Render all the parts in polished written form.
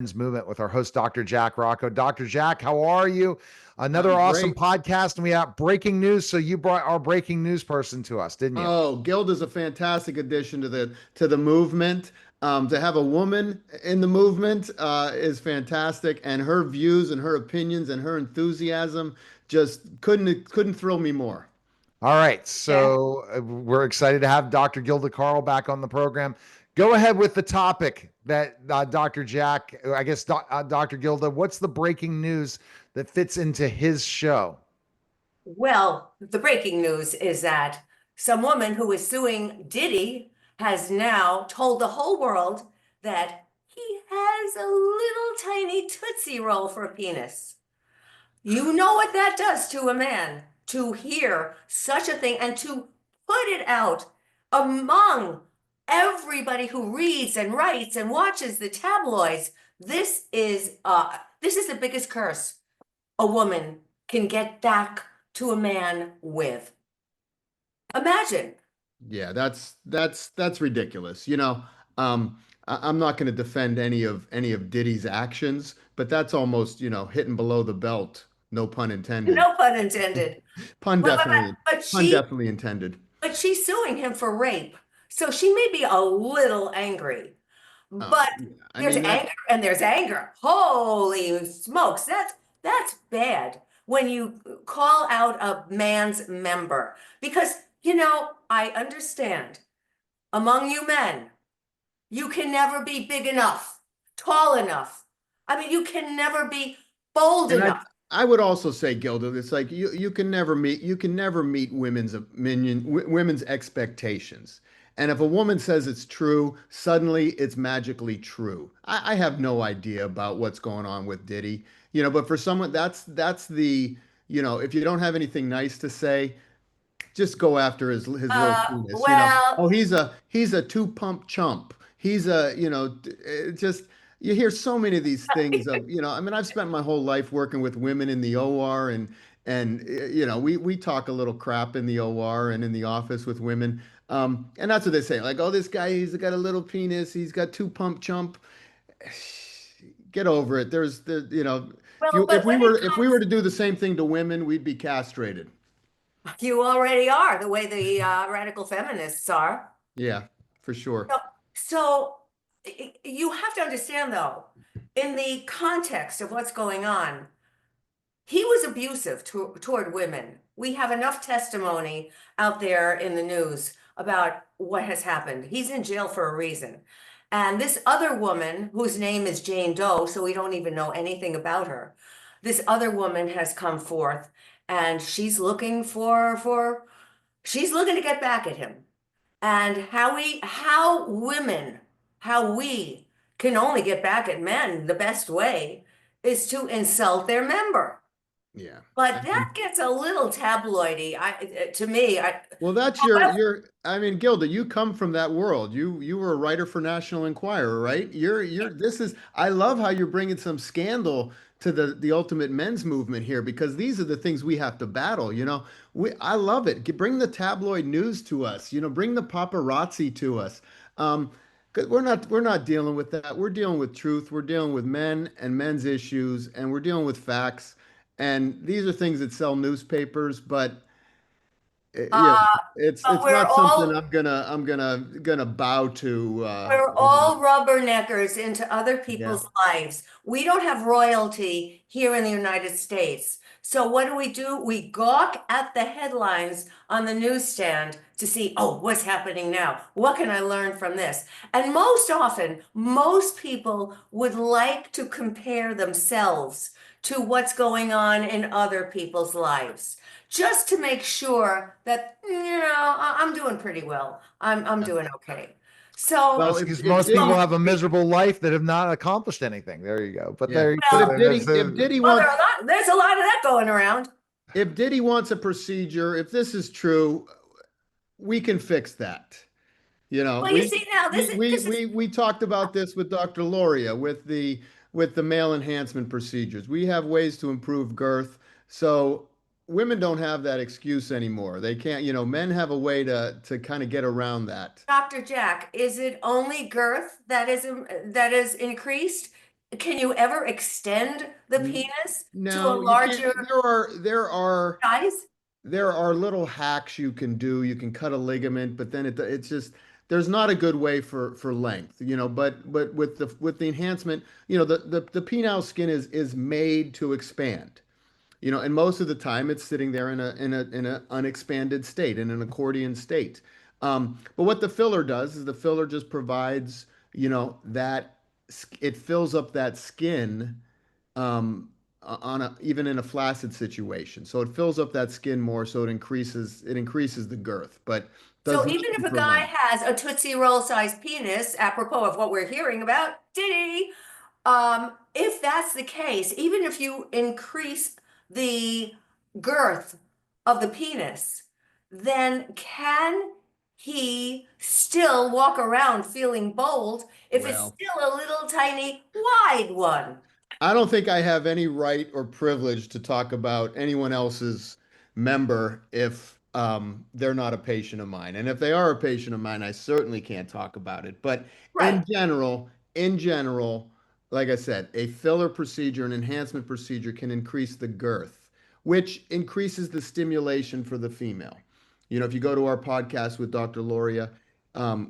Movement with our host, Dr. Jack Rocco. Dr. Jack, how are you? Another I'm awesome great. podcast, and we have breaking news. So you brought our breaking news person to us, didn't you? Oh, Gilda's a fantastic addition to the movement. To have a woman in the movement is fantastic, and her views and her opinions and her enthusiasm just couldn't thrill me more. All right. Yeah. So we're excited to have Dr. Gilda Carle back on the program. Go ahead with the topic that Dr. Jack, I guess, Dr. Gilda, what's the breaking news that fits into his show? Well, the breaking news is that some woman who is suing Diddy has now told the whole world that he has a little tiny Tootsie Roll for a penis. You know what that does to a man to hear such a thing and to put it out among everybody who reads and writes and watches the tabloids. This is the biggest curse a woman can get back to a man with. Imagine. Yeah, that's ridiculous. I'm not going to defend any of Diddy's actions, but that's almost, hitting below the belt. No pun intended. No pun intended. Pun But, but, definitely, but pun she definitely intended. but she's suing him for rape. So she may be a little angry. But Yeah, I there's mean that. anger and there's anger. Holy smokes, that's bad when you call out a man's member. Because, I understand among you men, you can never be big enough, tall enough. I mean, you can never be bold And enough. I would also say, Gilda, it's like you can never meet women's expectations. And if a woman says it's true, suddenly it's magically true. I have no idea about what's going on with Diddy, but for someone that's the, if you don't have anything nice to say, just go after his little penis. Well, Oh, he's a two pump chump. He's a, just you hear so many of these things of, I mean, I've spent my whole life working with women in the OR, and we talk a little crap in the OR and in the office with women. And that's what they say, like, oh, this guy, he's got a little penis, he's got two pump chump. Get over it. If well, but when it if we were to do the same thing to women, we'd be castrated. you already are the way the radical feminists are. Yeah, for sure. So you have to understand, though, in the context of what's going on, he was abusive toward women. We have enough testimony out there in the news about what has happened. He's in jail for a reason. And this other woman, whose name is Jane Doe, so we don't even know anything about her, this other woman has come forth and she's looking she's looking to get back at him. And how we can only get back at men the best way is to insult their member. Yeah. But that gets a little tabloidy. To me, Well, that's your I mean, Gilda, you come from that world. You were a writer for National Enquirer, right? This is I love how you're bringing some scandal to the ultimate men's movement here, because these are the things we have to battle, I love it. Bring the tabloid news to us, bring the paparazzi to us. 'Cause we're not dealing with that. We're dealing with truth. We're dealing with men and men's issues, and we're dealing with facts. And these are things that sell newspapers, but uh, it's we're not all something I'm gonna bow to. we're all rubberneckers into other Yeah. people's lives. We don't have royalty here in the United States. So what do? We gawk at the headlines on the newsstand to see, oh, what's happening now? What can I learn from this? And most often, most people would like to compare themselves to what's going on in other people's lives, just to make sure that, I'm doing pretty well. I'm doing okay. So, Well, Well, it's if because if most people Diddy, have a miserable life that have not accomplished anything. There you go. But yeah, there you but go. well, if Diddy well, wants there's a lot of that going around. if Diddy wants a procedure, if this is true, we can fix that. You know, Well, you see now, this is we talked about this with Dr. Loria with the male enhancement procedures. We have ways to improve girth. So women don't have that excuse anymore. They can't, men have a way to kind of get around that. Dr. Jack. Is it only girth that is increased? can you ever extend the penis to a No, you can't. larger size? There are little hacks you can do. You can cut a ligament, but then it's just there's not a good way for length, but with the enhancement, the penile skin is made to expand. And most of the time it's sitting there in a unexpanded state, in an accordion state. But what the filler does is the filler just provides, that it fills up that skin, even in a flaccid situation. So it fills up that skin more, so it increases the girth, but does So not even if a guy prevent. has a Tootsie Roll sized penis, apropos of what we're hearing about Diddy, if that's the case, even if you increase the girth of the penis, then can he still walk around feeling bold if it's Well, still a little tiny wide one? I don't think I have any right or privilege to talk about anyone else's member if they're not a patient of mine. And if they are a patient of mine, I certainly can't talk about it. But Right. in general, like I said, a filler procedure, an enhancement procedure can increase the girth, which increases the stimulation for the female. If you go to our podcast with Dr. Loria,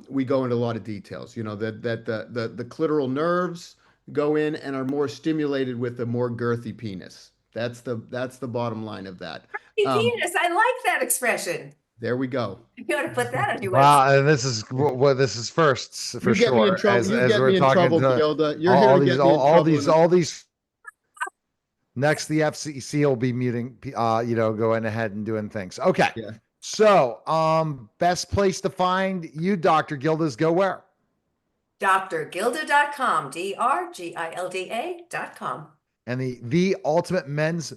we go into a lot of details. That the clitoral nerves go in and are more stimulated with a more girthy penis. That's the bottom line of that. Um, Penis, I like that expression. there we go. You ought to put that on your website. Wow, and this is what this is firsts for You get me in sure. trouble. You As get we're me in talking trouble, to Gilda. You're here to get me in trouble. all these. Next, the FCC will be muting, going ahead and doing things. Okay, Yeah. so best place to find you, Dr. Gilda's, go where? drgilda.com, drgilda.com. And the Ultimate Men's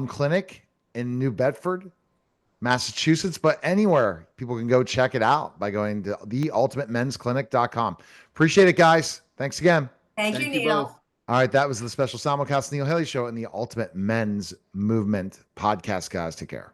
Clinic in New Bedford, Massachusetts, but anywhere people can go check it out by going to theultimatemensclinic.com. Appreciate it, guys. Thanks again. Thank you, Thank you Neil. both. All right, that was the special simulcast Neil Haley Show and the Ultimate Men's Movement podcast, guys. Take care.